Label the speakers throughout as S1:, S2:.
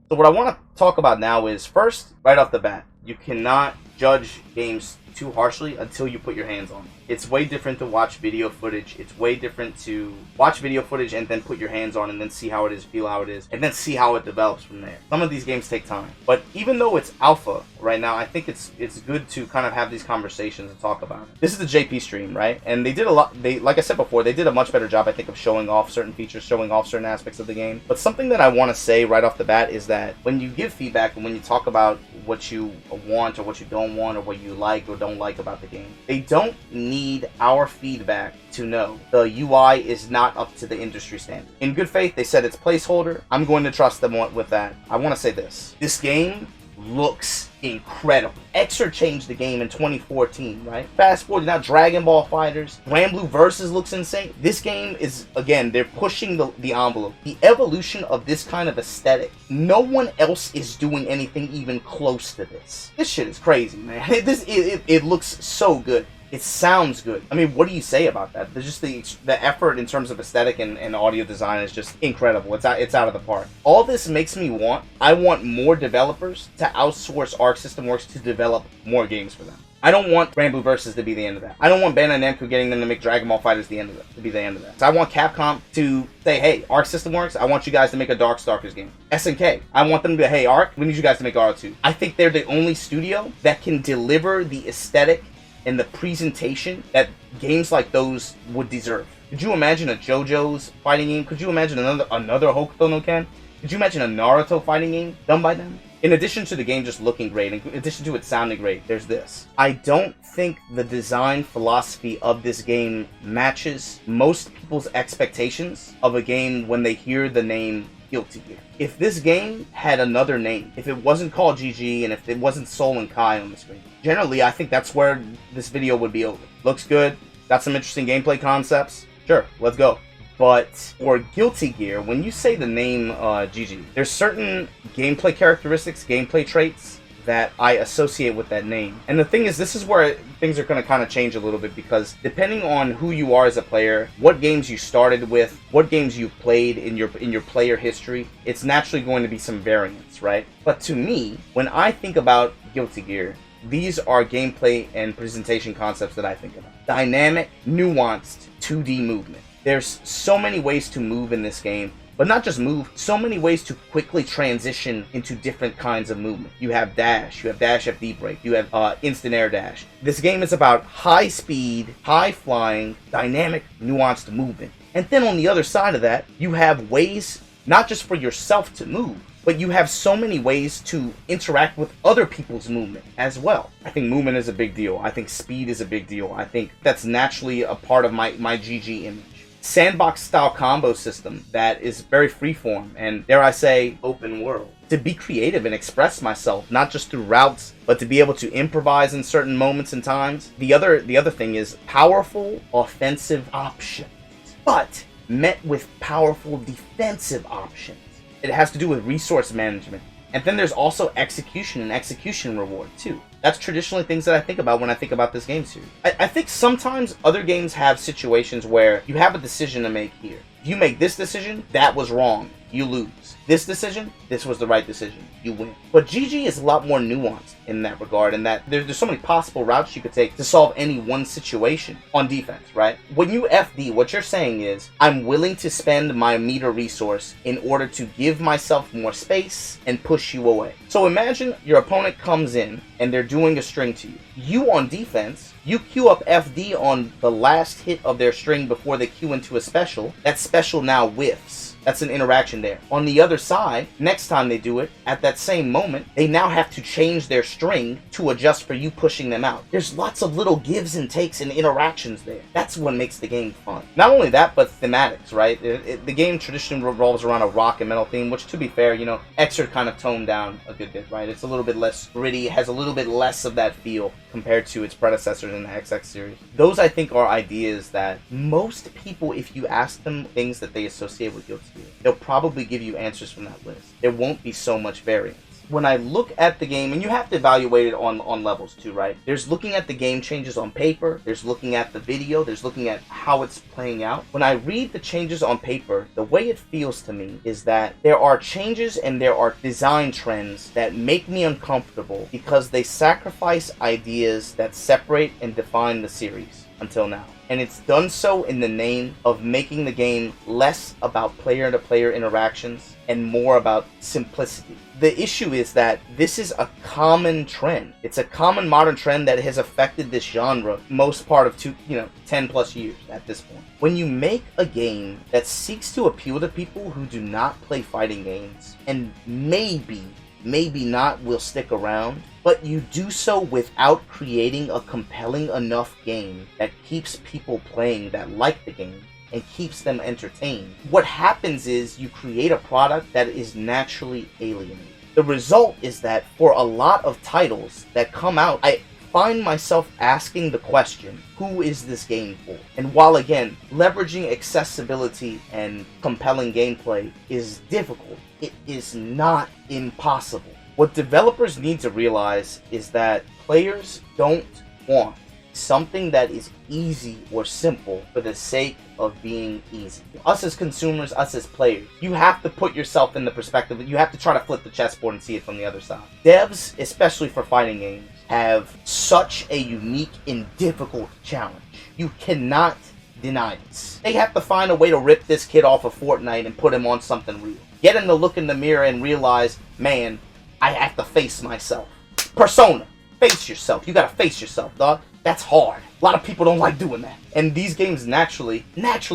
S1: So what I want to talk about now is, first, right off the bat, you cannot judge games too harshly until you put your hands on it. It's way different to watch video footage. It's way different to watch video footage and then put your hands on it and then see how it is, feel how it is, and then see how it develops from there. Some of these games take time. But even though it's alpha right now, I think it's good to kind of have these conversations and talk about it. This is the JP stream, right? And they did a lot, like I said before, they did a much better job, I think, of showing off certain features, showing off certain aspects of the game. But something that I want to say right off the bat is that when you give feedback and when you talk about what you want or what you don't want or what you like or don't like about the game, they don't need our feedback to know the UI is not up to the industry standard. In good faith, they said it's placeholder. I'm going to trust them with that. I want to say this. This game looks incredible. Xrd changed the game in 2014, right? Fast forward, now Dragon Ball FighterZ, Granblue Versus looks insane. This game is, again, they're pushing the envelope. The evolution of this kind of aesthetic, no one else is doing anything even close to this. This shit is crazy, man. It looks so good. It sounds good. I mean, what do you say about that? There's just the effort in terms of aesthetic and audio design is just incredible. It's out of the park. All this makes me I want more developers to outsource Arc System Works to develop more games for them. I don't want Granblue Versus to be the end of that. I don't want Bandai Namco getting them to make Dragon Ball FighterZ to be the end of that. So I want Capcom to say, hey, Arc System Works, I want you guys to make a Darkstalkers game. SNK, I want them to be, hey, Arc, we need you guys to make R2. I think they're the only studio that can deliver the aesthetic and the presentation that games like those would deserve. Could you imagine a JoJo's fighting game? Could you imagine another Hokuto no Ken? Could you imagine a Naruto fighting game done by them? In addition to the game just looking great, in addition to it sounding great, there's this. I don't think the design philosophy of this game matches most people's expectations of a game when they hear the name Guilty Gear. If this game had another name, if it wasn't called GG, and if it wasn't Soul and Kai on the screen, generally I think that's where this video would be over. Looks good, got some interesting gameplay concepts, sure, let's go. But for Guilty Gear, when you say the name GG, there's certain gameplay characteristics, gameplay traits that I associate with that name. And the thing is, this is where things are going to kind of change a little bit, because depending on who you are as a player, what games you started with, what games you've played in your player history, it's naturally going to be some variance, right? But to me, when I think about Guilty Gear, these are gameplay and presentation concepts that I think about. Dynamic, nuanced 2D movement. There's so many ways to move in this game. But not just move, so many ways to quickly transition into different kinds of movement. You have dash, you have dash FD break, you have instant air dash. This game is about high speed, high flying, dynamic, nuanced movement. And then on the other side of that, you have ways, not just for yourself to move, but you have so many ways to interact with other people's movement as well. I think movement is a big deal. I think speed is a big deal. I think that's naturally a part of my GG image. Sandbox style combo system that is very freeform and, dare I say, open world. To be creative and express myself, not just through routes, but to be able to improvise in certain moments and times. The other thing is powerful offensive options, but met with powerful defensive options. It has to do with resource management. And then there's also execution and execution reward too. That's traditionally things that I think about when I think about this game series. I think sometimes other games have situations where you have a decision to make here. If you make this decision, that was wrong, you lose. This decision, this was the right decision, you win. But GG is a lot more nuanced in that regard, and that there's so many possible routes you could take to solve any one situation on defense, right? When you FD, what you're saying is, I'm willing to spend my meter resource in order to give myself more space and push you away. So imagine your opponent comes in and they're doing a string to you. You on defense, you queue up FD on the last hit of their string before they queue into a special. That special now whiffs. That's an interaction there. On the other side, next time they do it, at that same moment, they now have to change their string to adjust for you pushing them out. There's lots of little gives and takes and interactions there. That's what makes the game fun. Not only that, but thematics, right? The game traditionally revolves around a rock and metal theme, which, to be fair, you know, Xrd kind of toned down a good bit, right? It's a little bit less gritty, has a little bit less of that feel compared to its predecessors in the XX series. Those, I think, are ideas that most people, if you ask them things that they associate with Guilty Gear, they'll probably give you answers from that list. There won't be so much variance. when I look at the game, and you have to evaluate it on levels too, right? There's looking at the game changes on paper, there's looking at the video, there's looking at how it's playing out. When I read the changes on paper, the way it feels to me is that there are changes and there are design trends that make me uncomfortable because they sacrifice ideas that separate and define the series until now. And it's done so in the name of making the game less about player-to-player interactions and more about simplicity. The issue is that this is a common trend. It's a common modern trend that has affected this genre most part of 10 plus years at this point. When you make a game that seeks to appeal to people who do not play fighting games and maybe not will stick around, but you do so without creating a compelling enough game that keeps people playing that like the game and keeps them entertained, what happens is you create a product that is naturally alienating. The result is that for a lot of titles that come out, I find myself asking the question, who is this game for? And while again, leveraging accessibility and compelling gameplay is difficult, it is not impossible. What developers need to realize is that players don't want something that is easy or simple for the sake of being easy. Us as consumers, us as players, you have to put yourself in the perspective, you have to try to flip the chessboard and see it from the other side. Devs, especially for fighting games, have such a unique and difficult challenge. You cannot deny this. They have to find a way to rip this kid off of Fortnite and put him on something real. Get him to look in the mirror and realize, man, I have to face myself. Persona. Face yourself. You gotta face yourself, dog. That's hard. A lot of people don't like doing that. And these games naturally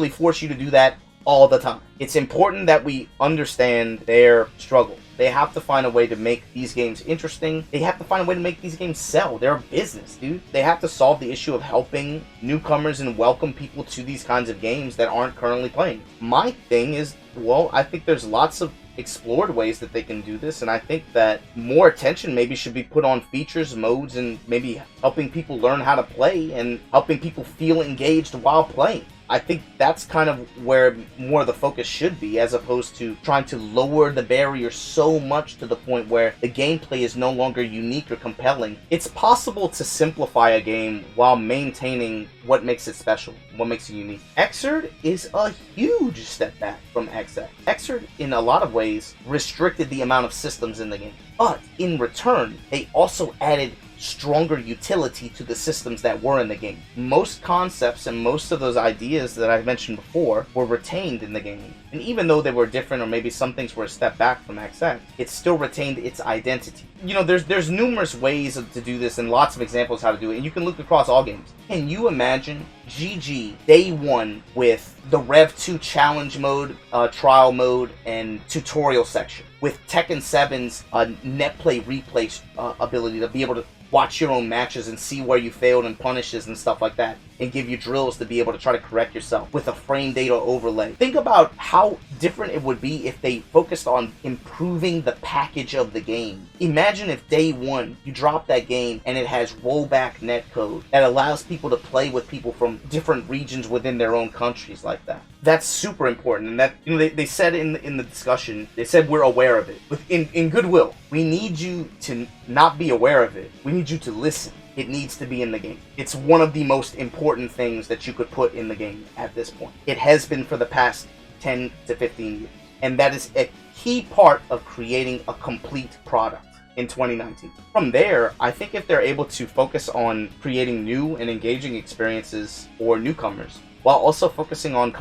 S1: force you to do that all the time. It's important that we understand their struggle. They have to find a way to make these games interesting. They have to find a way to make these games sell. They're a business, dude. They have to solve the issue of helping newcomers and welcome people to these kinds of games that aren't currently playing. My thing is, well, I think there's lots of explored ways that they can do this, and I think that more attention maybe should be put on features, modes, and maybe helping people learn how to play and helping people feel engaged while playing. I think that's kind of where more of the focus should be, as opposed to trying to lower the barrier so much to the point where the gameplay is no longer unique or compelling. It's possible to simplify a game while maintaining what makes it special, what makes it unique. Xrd is a huge step back from XX. Xrd, in a lot of ways, restricted the amount of systems in the game. But in return, they also added stronger utility to the systems that were in the game. Most concepts and most of those ideas that I mentioned before were retained in the game. And even though they were different, or maybe some things were a step back from XX, it still retained its identity. You know, there's numerous ways to do this and lots of examples how to do it, and you can look across all games. Can you imagine GG Day 1 with the Rev 2 challenge mode, trial mode, and tutorial section, with Tekken 7's net play replay ability to be able to watch your own matches and see where you failed and punishes and stuff like that, and give you drills to be able to try to correct yourself with a frame data overlay. Think about how different it would be if they focused on improving the package of the game. Imagine if Day 1 you drop that game and it has rollback netcode that allows people to play with people from different regions within their own countries like that. That's super important, and that, you know, they said in the discussion, they said we're aware of it. In goodwill, we need you to not be aware of it. We need you to listen. It needs to be in the game. It's one of the most important things that you could put in the game at this point. It has been for the past 10 to 15 years. And that is a key part of creating a complete product in 2019. From there, I think if they're able to focus on creating new and engaging experiences for newcomers, while also focusing on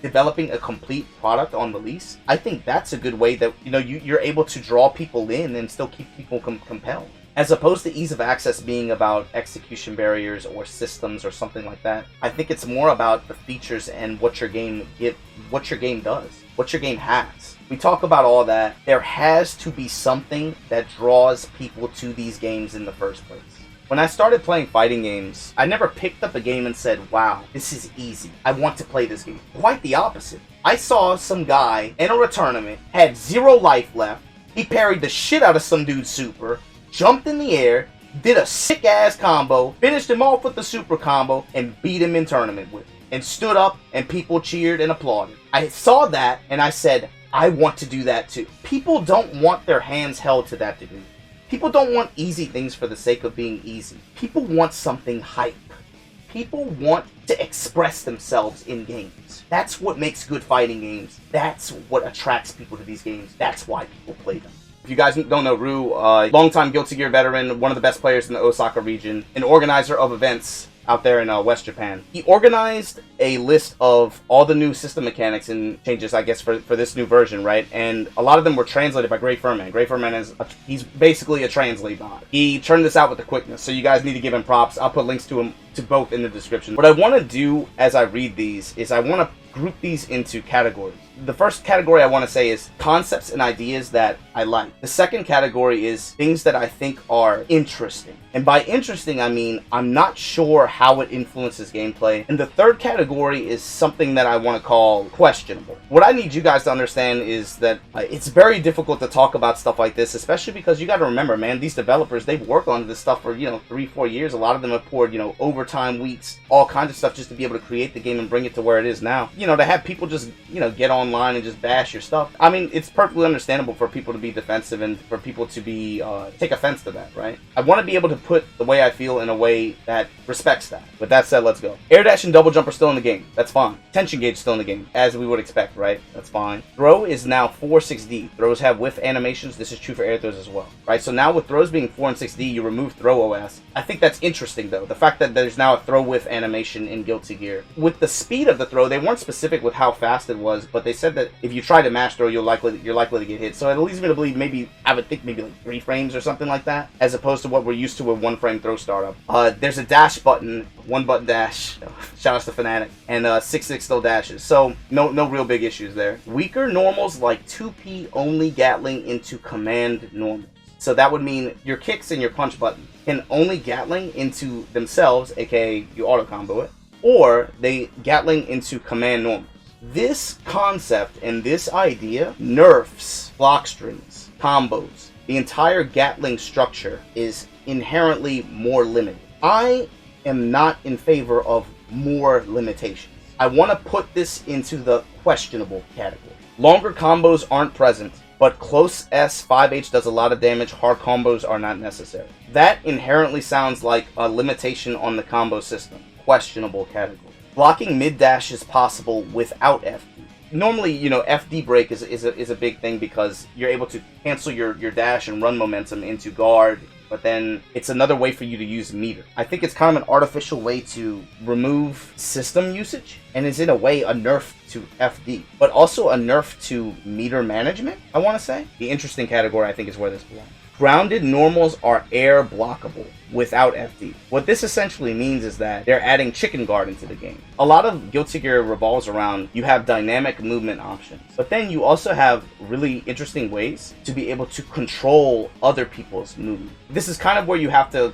S1: developing a complete product on release, I think that's a good way that, you know, you're able to draw people in and still keep people compelled. As opposed to ease of access being about execution barriers or systems or something like that, I think it's more about the features and what your game does, what your game has. We talk about all that. There has to be something that draws people to these games in the first place. When I started playing fighting games, I never picked up a game and said, wow, this is easy. I want to play this game. Quite the opposite. I saw some guy enter a tournament, had 0 life left, he parried the shit out of some dude's super, jumped in the air, did a sick ass combo, finished him off with the super combo, and beat him in tournament with it. And stood up and people cheered and applauded. I saw that and I said, I want to do that too. People don't want their hands held to that degree. People don't want easy things for the sake of being easy. People want something hype. People want to express themselves in games. That's what makes good fighting games. That's what attracts people to these games. That's why people play them. If you guys don't know Ryu, longtime Guilty Gear veteran, one of the best players in the Osaka region, an organizer of events out there in West Japan. He organized a list of all the new system mechanics and changes, I guess, for this new version, right? And a lot of them were translated by Gray Furman. Gray Furman he's basically a translate bot. He turned this out with the quickness, so you guys need to give him props. I'll put links to him to both in the description. What I want to do as I read these is I want to group these into categories. The first category I want to say is concepts and ideas that I like. The second category is things that I think are interesting. And by interesting, I mean I'm not sure how it influences gameplay. And the third category is something that I want to call questionable. What I need you guys to understand is that it's very difficult to talk about stuff like this, especially because you got to remember, man, these developers, they've worked on this stuff for, 3-4 years. A lot of them have poured, overtime weeks, all kinds of stuff just to be able to create the game and bring it to where it is now. To have people just, get online and just bash your stuff. I mean, it's perfectly understandable for people to be defensive and for people to be, take offense to that, right? I want to be able to put the way I feel in a way that respects that. With that said, let's go. Air dash and double jump are still in the game. That's fine. Tension gauge still in the game, as we would expect, right? That's fine. Throw is now 4 6D. Throws have whiff animations. This is true for air throws as well, right? So now with throws being 4 and 6D, you remove throw OS. I think that's interesting, though. The fact that there's now a throw whiff animation in Guilty Gear. With the speed of the throw, they weren't specific with how fast it was, but they said that if you try to mash throw, you're likely to get hit. So it leads me to believe maybe 3 frames or something like that, as opposed to what we're used to with 1 frame throw startup. There's a dash button, 1 button dash. Shout out to Fnatic, and 6 still dashes. So no real big issues there. Weaker normals like 2P only Gatling into command normals. So that would mean your kicks and your punch button can only Gatling into themselves, aka you auto combo it, or they Gatling into command normals. This concept and this idea nerfs block strings, combos. The entire Gatling structure is inherently more limited. I am not in favor of more limitations. I want to put this into the questionable category. Longer combos aren't present, but close S5H does a lot of damage. Hard combos are not necessary. That inherently sounds like a limitation on the combo system. Questionable category. Blocking mid dash is possible without FD. Normally, FD break is a big thing because you're able to cancel your dash and run momentum into guard, but then it's another way for you to use meter. I think it's kind of an artificial way to remove system usage, and is in a way a nerf to FD, but also a nerf to meter management, I want to say. The interesting category, I think, is where this belongs. Grounded normals are air blockable without FD. What this essentially means is that they're adding chicken guard into the game. A lot of Guilty Gear revolves around you have dynamic movement options, but then you also have really interesting ways to be able to control other people's movement. This is kind of where you have to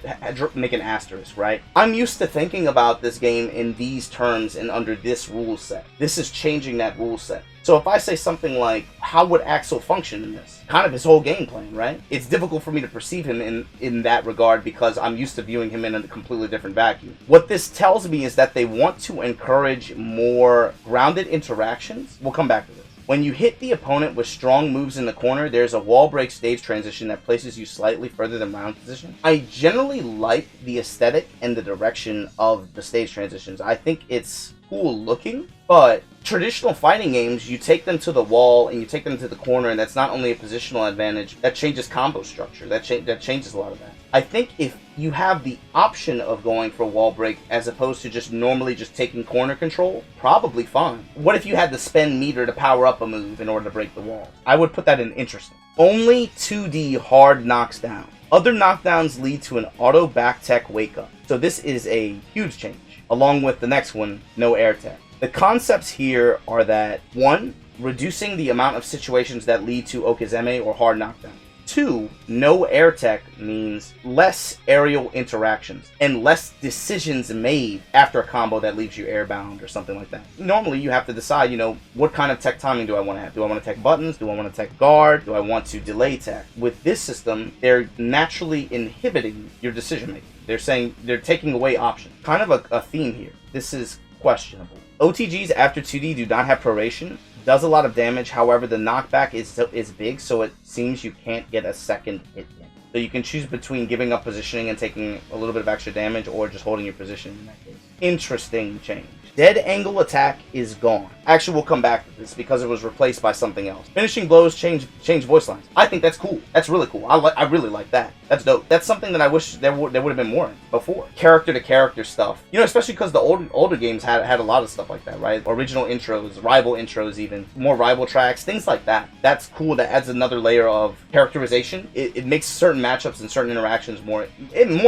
S1: make an asterisk, right? I'm used to thinking about this game in these terms and under this rule set. This is changing that rule set. So if I say something like, how would Axel function in this? Kind of his whole game plan, right? It's difficult for me to perceive him in that regard because I'm used to viewing him in a completely different vacuum. What this tells me is that they want to encourage more grounded interactions. We'll come back to this. When you hit the opponent with strong moves in the corner, there's a wall break stage transition that places you slightly further than round position. I generally like the aesthetic and the direction of the stage transitions. I think it's cool looking, but traditional fighting games, you take them to the wall and you take them to the corner, and that's not only a positional advantage, that changes combo structure. That changes a lot of that. I think if you have the option of going for wall break as opposed to just normally just taking corner control, probably fine. What if you had to spend meter to power up a move in order to break the wall? I would put that in interesting. Only 2D hard knocks down. Other knockdowns lead to an auto back tech wake up. So this is a huge change. Along with the next one, no air tech. The concepts here are that 1, reducing the amount of situations that lead to Okizeme or hard knockdown. 2, no air tech means less aerial interactions and less decisions made after a combo that leaves you airbound or something like that. Normally you have to decide, what kind of tech timing do I want to have? Do I want to tech buttons? Do I want to tech guard? Do I want to delay tech? With this system, they're naturally inhibiting your decision making. They're saying they're taking away options. Kind of a theme here. This is questionable. OTGs after 2D do not have proration, does a lot of damage. However, the knockback is big, so it seems you can't get a second hit in. So you can choose between giving up positioning and taking a little bit of extra damage, or just holding your position in that case. Interesting change. Dead angle attack is gone. Actually, we'll come back to this because it was replaced by something else. Finishing blows change voice lines. I think that's cool. That's really cool. I really like that. That's dope. That's something that I wish there would have been more in before. Character to character stuff. You know, especially because the older games had a lot of stuff like that, right? Original intros, rival intros, even more rival tracks, things like that. That's cool. That adds another layer of characterization. It makes certain matchups and certain interactions more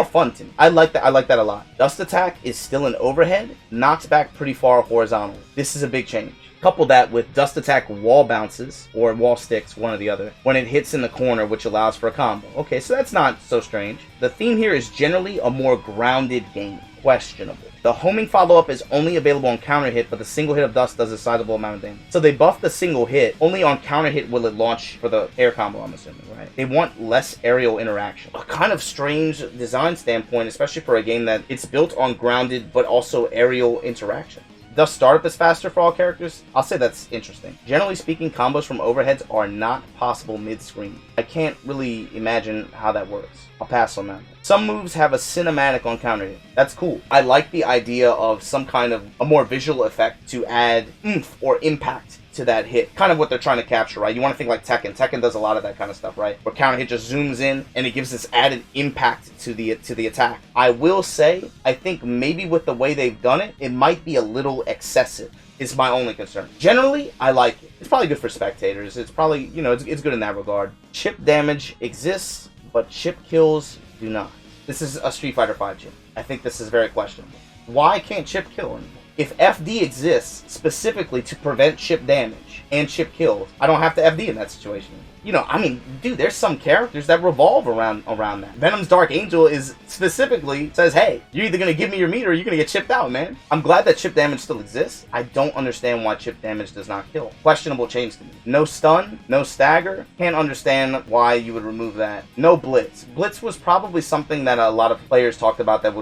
S1: fun to me. I like that. I like that a lot. Dust attack is still an overhead. Knocks back pretty far horizontally. This is a big change. Couple that with dust attack wall bounces, or wall sticks, one or the other, when it hits in the corner, which allows for a combo. Okay, so that's not so strange. The theme here is generally a more grounded game. Questionable. The homing follow-up is only available on counter hit, but the single hit of dust does a sizable amount of damage. So they buffed the single hit. Only on counter hit will it launch for the air combo, I'm assuming, right? They want less aerial interaction. A kind of strange design standpoint, especially for a game that it's built on grounded but also aerial interaction. The startup is faster for all characters. I'll say that's interesting. Generally speaking, combos from overheads are not possible mid-screen. I can't really imagine how that works. I'll pass on that. Some moves have a cinematic on counter hit. That's cool. I like the idea of some kind of a more visual effect to add oomph or impact to that hit. Kind of what they're trying to capture, right? You want to think like Tekken. Tekken does a lot of that kind of stuff, right? Where counter hit just zooms in and it gives this added impact to the attack. I will say, I think maybe with the way they've done it, it might be a little excessive. Is my only concern. Generally, I like it. It's probably good for spectators. It's probably, you know, it's good in that regard. Chip damage exists, but chip kills do not. This is a Street Fighter V chip. I think this is very questionable. Why can't chip kill anymore? If FD exists specifically to prevent chip damage and chip kills, I don't have to FD in that situation. You know, I mean, dude, there's some characters that revolve around that. Venom's Dark Angel is specifically says, hey, you're either going to give me your meter or you're going to get chipped out, man. I'm glad that chip damage still exists. I don't understand why chip damage does not kill. Questionable change to me. No stun, no stagger. Can't understand why you would remove that. No blitz. Blitz was probably something that a lot of players talked about that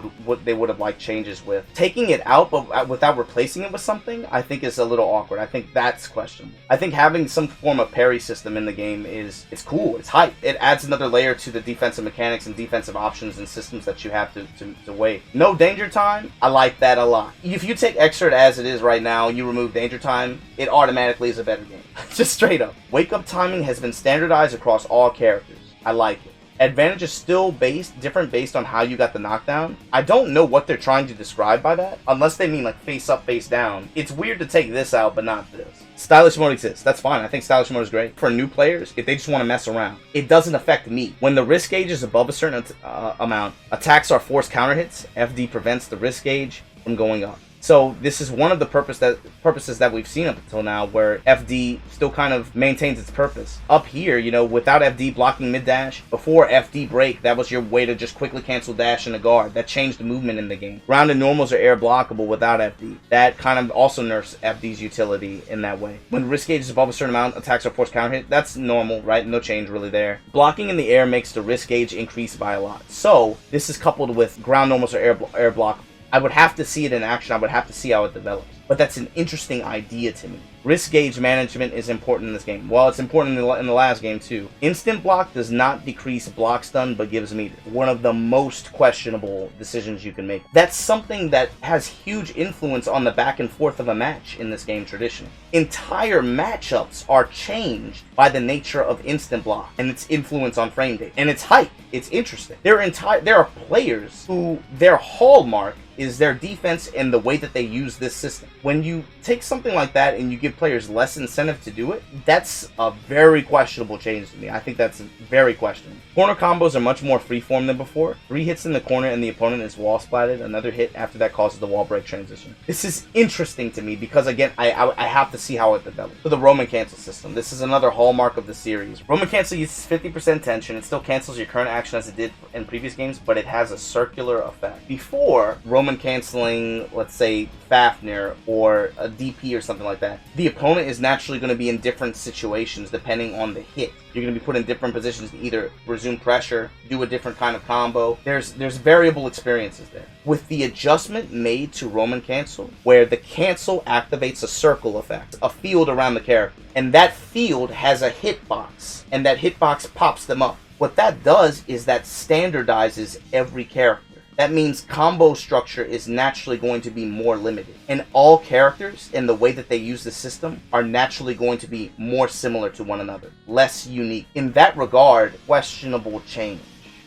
S1: they would have liked changes with. Taking it out but without replacing it with something, I think is a little awkward. I think that's questionable. I think having some form of parry system in the game it's cool. It's hype. It adds another layer to the defensive mechanics and defensive options and systems that you have to weigh. No danger time. I like that a lot. If you take Xrd as it is right now, you remove danger time, it automatically is a better game. Just straight up. Wake up timing has been standardized across all characters. I like it. Advantage is still different based on how you got the knockdown. I don't know what they're trying to describe by that, unless they mean like face up, face down. It's weird to take this out, but not this. Stylish mode exists. That's fine. I think stylish mode is great. For new players, if they just want to mess around, it doesn't affect me. When the risk gauge is above a certain amount, attacks are forced counter hits. FD prevents the risk gauge from going up. So this is one of the purposes that we've seen up until now, where FD still kind of maintains its purpose. Up here, you know, without FD blocking mid dash, before FD break, that was your way to just quickly cancel dash and a guard. That changed the movement in the game. Ground and normals are air blockable without FD. That kind of also nerfs FD's utility in that way. When risk gauge is above a certain amount, attacks are forced counter hit. That's normal, right? No change really there. Blocking in the air makes the risk gauge increase by a lot. So this is coupled with ground normals are air blockable. I would have to see it in action. I would have to see how it develops. But that's an interesting idea to me. Risk gauge management is important in this game. Well, it's important in the last game too. Instant block does not decrease block stun, but gives meter. One of the most questionable decisions you can make. That's something that has huge influence on the back and forth of a match in this game traditionally. Entire matchups are changed by the nature of instant block and its influence on frame rate. And it's hype. It's interesting. There are players who their hallmark is their defense and the way that they use this system. When you take something like that and you give players less incentive to do it, that's a very questionable change to me. I think that's very questionable. Corner combos are much more freeform than before. 3 hits in the corner and the opponent is wall splatted. Another hit after that causes the wall break transition. This is interesting to me because, again, I have to see how it develops. For the Roman cancel system, this is another hallmark of the series. Roman cancel uses 50% tension. It still cancels your current action as it did in previous games, but it has a circular effect. Before, Roman Roman canceling, let's say, Fafnir or a DP or something like that, the opponent is naturally going to be in different situations depending on the hit. You're going to be put in different positions to either resume pressure, do a different kind of combo. There's variable experiences there. With the adjustment made to Roman cancel, where the cancel activates a circle effect, a field around the character, and that field has a hitbox, and that hitbox pops them up. What that does is that standardizes every character. That means combo structure is naturally going to be more limited. And all characters and the way that they use the system are naturally going to be more similar to one another, less unique. In that regard, questionable change.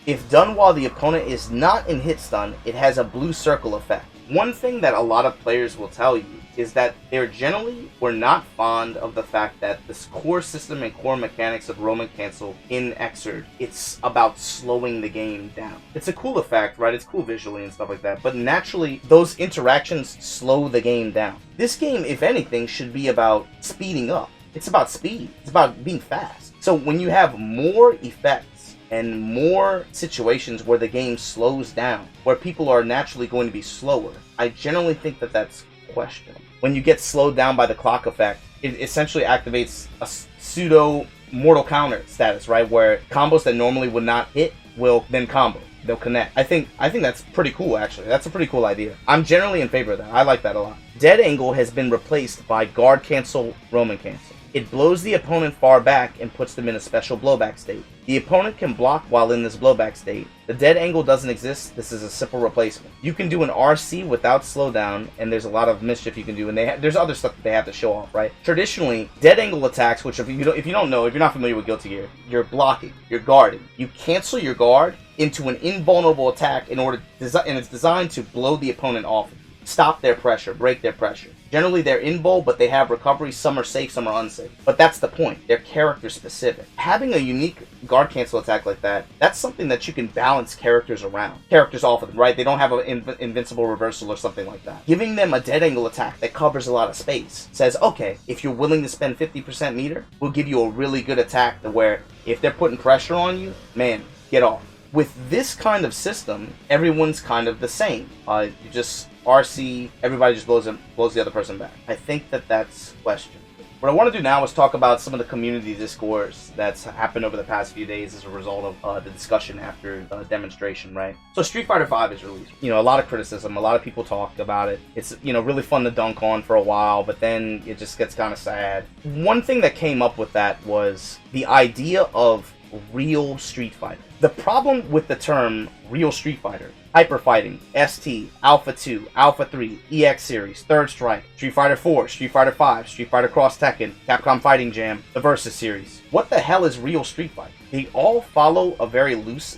S1: If done while the opponent is not in hit stun, it has a blue circle effect. One thing that a lot of players will tell you is that they generally were not fond of the fact that this core system and core mechanics of Roman cancel in Xrd, it's about slowing the game down. It's a cool effect, right? It's cool visually and stuff like that, but naturally those interactions slow the game down. This game, if anything, should be about speeding up. It's about speed. It's about being fast. So when you have more effects and more situations where the game slows down, where people are naturally going to be slower, I generally think that that's questionable. When you get slowed down by the clock effect, it essentially activates a pseudo mortal counter status, right? Where combos that normally would not hit will then combo. They'll connect. I think that's pretty cool, actually. That's a pretty cool idea. I'm generally in favor of that. I like that a lot. Dead Angle has been replaced by Guard Cancel, Roman Cancel. It blows the opponent far back and puts them in a special blowback state. The opponent can block while in this blowback state. The dead angle doesn't exist. This is a simple replacement. You can do an RC without slowdown, and there's a lot of mischief you can do. And there's other stuff that they have to show off, right? Traditionally, dead angle attacks, which if you don't know, if you're not familiar with Guilty Gear, you're blocking, you're guarding. You cancel your guard into an invulnerable attack and it's designed to blow the opponent off. Stop their pressure, break their pressure. Generally, they're invul, but they have recovery. Some are safe, some are unsafe. But that's the point. They're character specific. Having a unique guard cancel attack like that, that's something that you can balance characters around. Characters off of them, right? They don't have an invincible reversal or something like that. Giving them a dead angle attack that covers a lot of space says, okay, if you're willing to spend 50% meter, we'll give you a really good attack to where if they're putting pressure on you, man, get off. With this kind of system, everyone's kind of the same. You just RC, everybody just blows the other person back. I think that that's questionable. What I want to do now is talk about some of the community discourse that's happened over the past few days as a result of the discussion after the demonstration, right? So Street Fighter V is released. A lot of criticism, a lot of people talked about it. It's, really fun to dunk on for a while, but then it just gets kind of sad. One thing that came up with that was the idea of real Street Fighter. The problem with the term real Street Fighter, Hyper Fighting, ST, Alpha 2, Alpha 3, EX Series, Third Strike, Street Fighter 4, Street Fighter 5, Street Fighter Cross Tekken, Capcom Fighting Jam, the Versus Series. What the hell is real Street Fighter? They all follow a very loose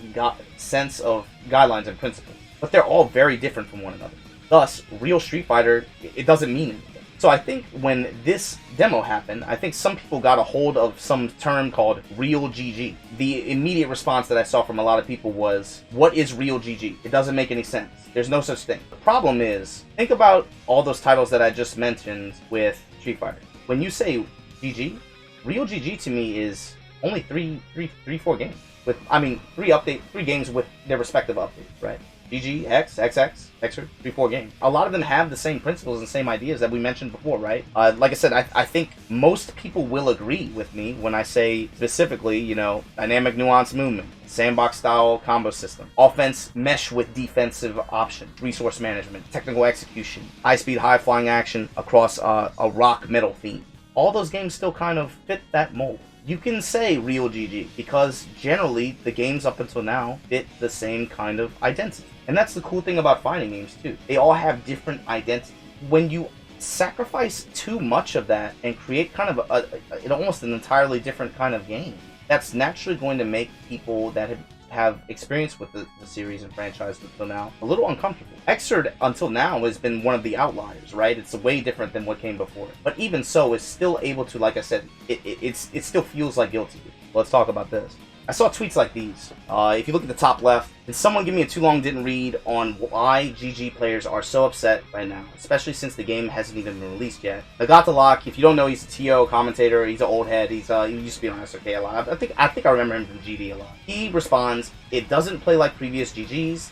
S1: sense of guidelines and principles, but they're all very different from one another. Thus, real Street Fighter, it doesn't mean anything. So I think when this demo happened, I think some people got a hold of some term called real GG. The immediate response that I saw from a lot of people was, what is real GG? It doesn't make any sense. There's no such thing. The problem is, think about all those titles that I just mentioned with Street Fighter. When you say GG, real GG to me is only four games. Three games with their respective updates, right? GG, X, XX, Xrd, 3-4 games. A lot of them have the same principles and same ideas that we mentioned before, right? Like I said, I think most people will agree with me when I say specifically, dynamic nuance movement, sandbox style combo system, offense mesh with defensive options, resource management, technical execution, high speed, high flying action across a rock metal theme. All those games still kind of fit that mold. You can say real GG because generally the games up until now fit the same kind of identity. And that's the cool thing about fighting games too. They all have different identities. When you sacrifice too much of that and create kind of almost an entirely different kind of game, that's naturally going to make people that have experience with the series and franchise until now a little uncomfortable. Xrd until now has been one of the outliers, right? It's way different than what came before. But even so, it's still able to, like I said, it still feels like Guilty Gear. Let's talk about this. I saw tweets like these. If you look at the top left, did someone give me a too long didn't read on why GG players are so upset right now, especially since the game hasn't even been released yet? Nagatalak, if you don't know, he's a TO commentator. He's an old head. He used to be on SRK a lot. I think I remember him from GD a lot. He responds, "It doesn't play like previous GGs.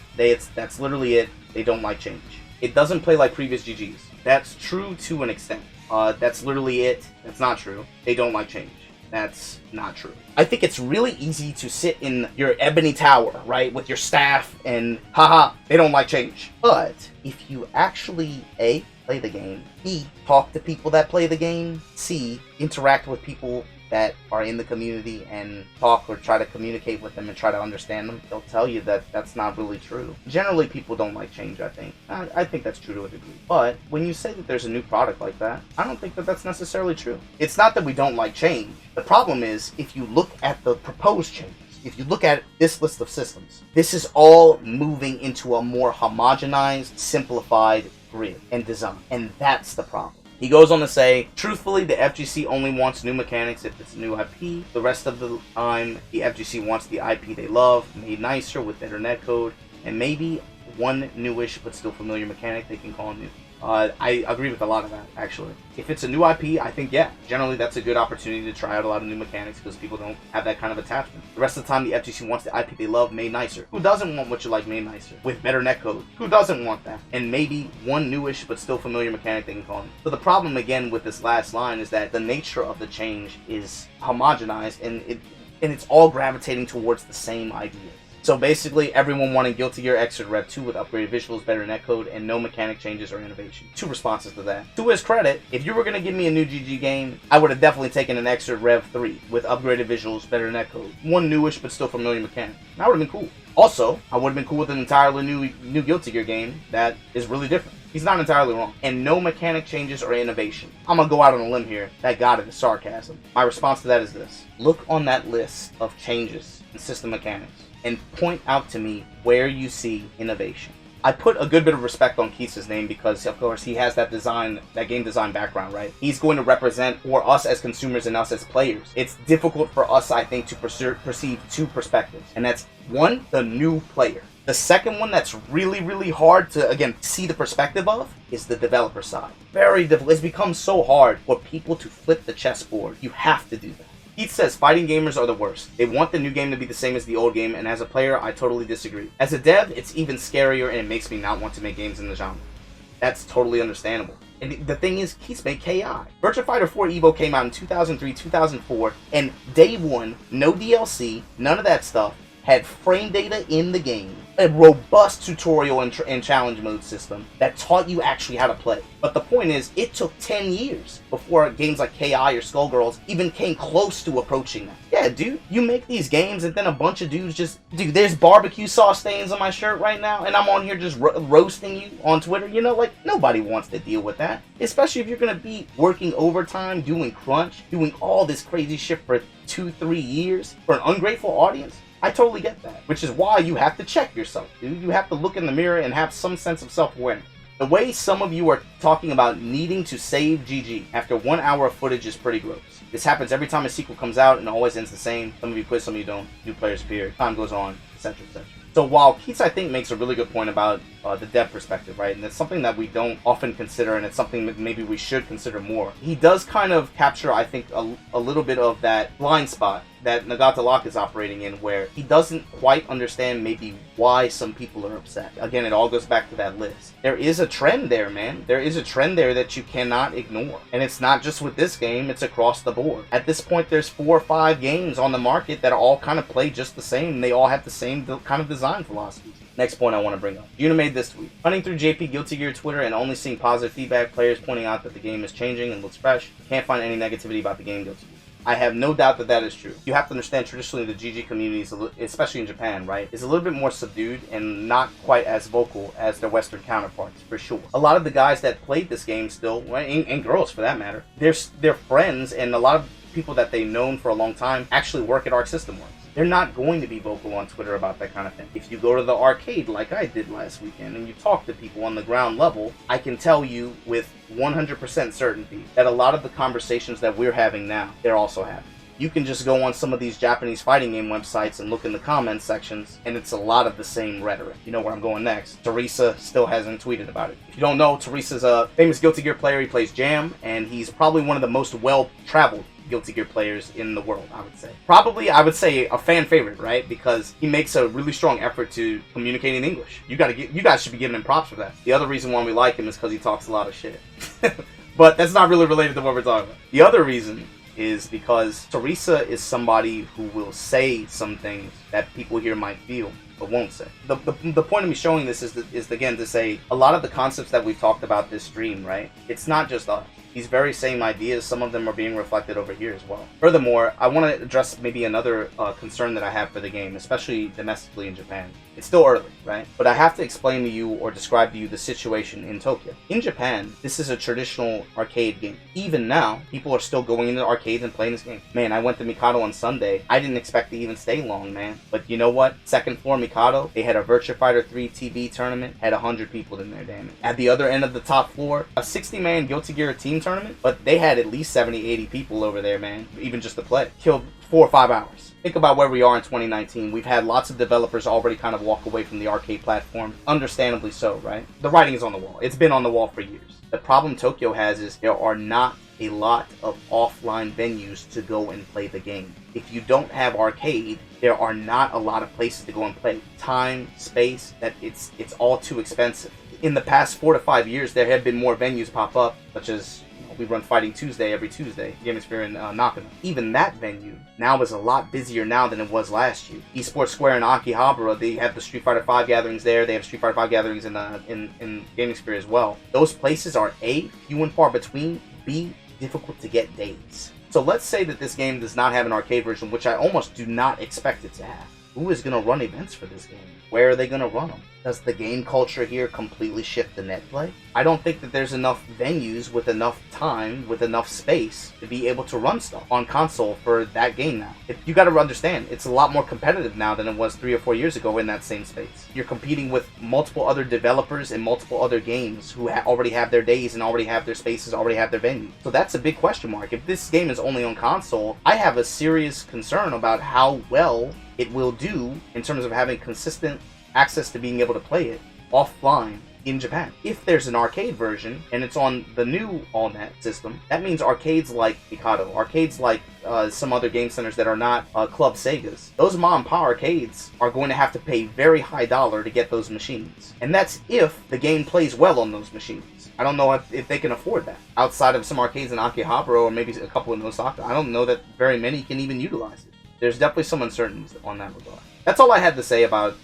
S1: That's literally it. They don't like change." It doesn't play like previous GGs. That's true to an extent. That's literally it. That's not true. They don't like change. That's not true. I think it's really easy to sit in your ebony tower, right, with your staff and haha, they don't like change. But if you actually A, play the game, B, talk to people that play the game, C, interact with people that are in the community and talk or try to communicate with them and try to understand them, they'll tell you that that's not really true. Generally, people don't like change, I think. I think that's true to a degree. But when you say that there's a new product like that, I don't think that that's necessarily true. It's not that we don't like change. The problem is, if you look at the proposed changes, if you look at this list of systems, this is all moving into a more homogenized, simplified grid and design. And that's the problem. He goes on to say, truthfully, the FGC only wants new mechanics if it's a new IP. The rest of the time, the FGC wants the IP they love, made nicer with better netcode, and maybe one newish but still familiar mechanic they can call new. I agree with a lot of that, actually. If it's a new IP, I think, yeah, generally that's a good opportunity to try out a lot of new mechanics because people don't have that kind of attachment. The rest of the time, the FGC wants the IP they love made nicer. Who doesn't want what you like made nicer? With better netcode. Who doesn't want that? And maybe one newish but still familiar mechanic they can call new. So the problem, again, with this last line is that the nature of the change is homogenized and it's all gravitating towards the same idea. So basically, everyone wanted Guilty Gear Xrd Rev 2 with upgraded visuals, better netcode, and no mechanic changes or innovation. 2 responses to that. To his credit, if you were going to give me a new GG game, I would have definitely taken an Xrd Rev 3 with upgraded visuals, better netcode. One newish but still familiar mechanic. That would have been cool. Also, I would have been cool with an entirely new Guilty Gear game that is really different. He's not entirely wrong. And no mechanic changes or innovation. I'm going to go out on a limb here. That got it is sarcasm. My response to that is this. Look on that list of changes in system mechanics and point out to me where you see innovation. I put a good bit of respect on Keith's name because, of course, he has that game design background, right? He's going to represent for us as consumers and us as players. It's difficult for us, I think, to perceive 2 perspectives. And that's, one, the new player. The second one that's really, really hard to, again, see the perspective of is the developer side. Very difficult. It's become so hard for people to flip the chessboard. You have to do that. Keith says fighting gamers are the worst. They want the new game to be the same as the old game, and as a player, I totally disagree. As a dev, it's even scarier, and it makes me not want to make games in the genre. That's totally understandable. And the thing is, Keith made KI. Virtua Fighter 4 Evo came out in 2003, 2004, and day one, no DLC, none of that stuff, had frame data in the game, a robust tutorial and challenge mode system that taught you actually how to play. But the point is, it took 10 years before games like KI or Skullgirls even came close to approaching that. Yeah, dude, you make these games and then a bunch of dudes just, dude, there's barbecue sauce stains on my shirt right now and I'm on here just roasting you on Twitter. You know, like, nobody wants to deal with that. Especially if you're gonna be working overtime, doing crunch, doing all this crazy shit for 2-3 years for an ungrateful audience. I totally get that, which is why you have to check yourself, dude. You have to look in the mirror and have some sense of self-awareness. The way some of you are talking about needing to save GG after 1 hour of footage is pretty gross. This happens every time a sequel comes out and it always ends the same. Some of you quit, some of you don't. New players appear. Time goes on, etc., etc. So while Keats, I think, makes a really good point about the dev perspective, right? And it's something that we don't often consider, and it's something that maybe we should consider more. He does kind of capture, I think, a little bit of that blind spot that Nagata Lock is operating in, where he doesn't quite understand maybe why some people are upset. Again, it all goes back to that list. There is a trend there, man. There is a trend there that you cannot ignore. And it's not just with this game, it's across the board. At this point, there's 4 or 5 games on the market that all kind of play just the same. They all have the same kind of design philosophies. Next point I want to bring up. Yuna made this tweet. Hunting through JP Guilty Gear Twitter and only seeing positive feedback, players pointing out that the game is changing and looks fresh. Can't find any negativity about the game Guilty Gear. I have no doubt that that is true. You have to understand, traditionally the GG community, especially in Japan, right, is a little bit more subdued and not quite as vocal as their Western counterparts, for sure. A lot of the guys that played this game still, and girls for that matter, they're friends, and a lot of people that they've known for a long time actually work at Arc System Works. They're not going to be vocal on Twitter about that kind of thing. If you go to the arcade like I did last weekend and you talk to people on the ground level, I can tell you with 100% certainty that a lot of the conversations that we're having now, they're also having. You can just go on some of these Japanese fighting game websites and look in the comments sections, and it's a lot of the same rhetoric. You know where I'm going next. Teresa still hasn't tweeted about it. If you don't know, Teresa's a famous Guilty Gear player. He plays Jam, and he's probably one of the most well-traveled Guilty Gear players in the world, I would say. Probably, I would say, a fan favorite, right? Because he makes a really strong effort to communicate in English. You guys should be giving him props for that. The other reason why we like him is because he talks a lot of shit. But that's not really related to what we're talking about. The other reason is because Teresa is somebody who will say some things that people here might feel but won't say. The point of me showing this is again to say a lot of the concepts that we've talked about this stream, right? It's not just us. These very same ideas, some of them are being reflected over here as well. Furthermore, I want to address maybe another concern that I have for the game, especially domestically in Japan. It's still early, right? But I have to explain to you or describe to you the situation in Tokyo. In Japan, this is a traditional arcade game. Even now, people are still going into arcades and playing this game. Man, I went to Mikado on Sunday. I didn't expect to even stay long, man. But you know what? Second floor Mikado, they had a Virtua Fighter 3 TV tournament, had 100 people in there, damn it. At the other end of the top floor, a 60-man Guilty Gear team tournament, but they had at least 70, 80 people over there, man, even just to play. Killed 4 or 5 hours. Think about where we are in 2019. We've had lots of developers already kind of walk away from the arcade platform. Understandably so, right? The writing is on the wall. It's been on the wall for years. The problem Tokyo has is there are not a lot of offline venues to go and play the game. If you don't have arcade, there are not a lot of places to go and play. Time, space, that it's all too expensive. In the past 4 to 5 years, there have been more venues pop up, such as we run Fighting Tuesday every Tuesday, Gamesphere in Nakano. Even that venue now is a lot busier now than it was last year. Esports Square in Akihabara, they have the Street Fighter V gatherings there. They have Street Fighter V gatherings in Gamesphere as well. Those places are A, few and far between, B, difficult to get days. So let's say that this game does not have an arcade version, which I almost do not expect it to have. Who is going to run events for this game? Where are they going to run them? Does the game culture here completely shift the net play? I don't think that there's enough venues with enough time, with enough space to be able to run stuff on console for that game now. You got to understand, it's a lot more competitive now than it was 3 or 4 years ago in that same space. You're competing with multiple other developers and multiple other games who already have their days and already have their spaces, already have their venue. So that's a big question mark. If this game is only on console, I have a serious concern about how well it will do in terms of having consistent access to being able to play it offline in Japan. If there's an arcade version and it's on the new AllNet system, that means arcades like Mikado, arcades like some other game centers that are not Club Segas, those mom and pop arcades are going to have to pay very high dollar to get those machines. And that's if the game plays well on those machines. I don't know if they can afford that. Outside of some arcades in Akihabara or maybe a couple in Osaka, I don't know that very many can even utilize it. There's definitely some uncertainties on that regard. That's all I had to say about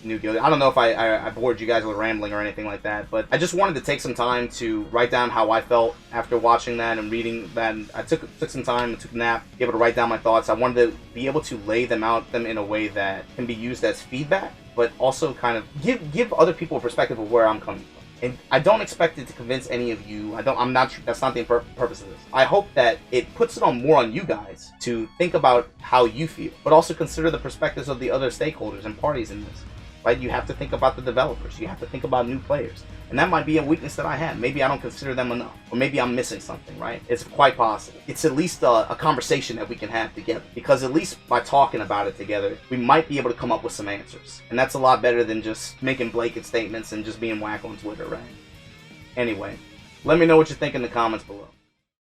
S1: New Guilty. I don't know if I bored you guys with rambling or anything like that, but I just wanted to take some time to write down how I felt after watching that and reading that. And I took some time and took a nap, be able to write down my thoughts. I wanted to be able to lay them in a way that can be used as feedback, but also kind of give other people a perspective of where I'm coming from. And I don't expect it to convince any of you. That's not the purpose of this. I hope that it puts it more on you guys to think about how you feel, but also consider the perspectives of the other stakeholders and parties in this. Right? You have to think about the developers. You have to think about new players. And that might be a weakness that I have. Maybe I don't consider them enough. Or maybe I'm missing something, right? It's quite possible. It's at least a conversation that we can have together. Because at least by talking about it together, we might be able to come up with some answers. And that's a lot better than just making blanket statements and just being whack on Twitter, right? Anyway, let me know what you think in the comments below.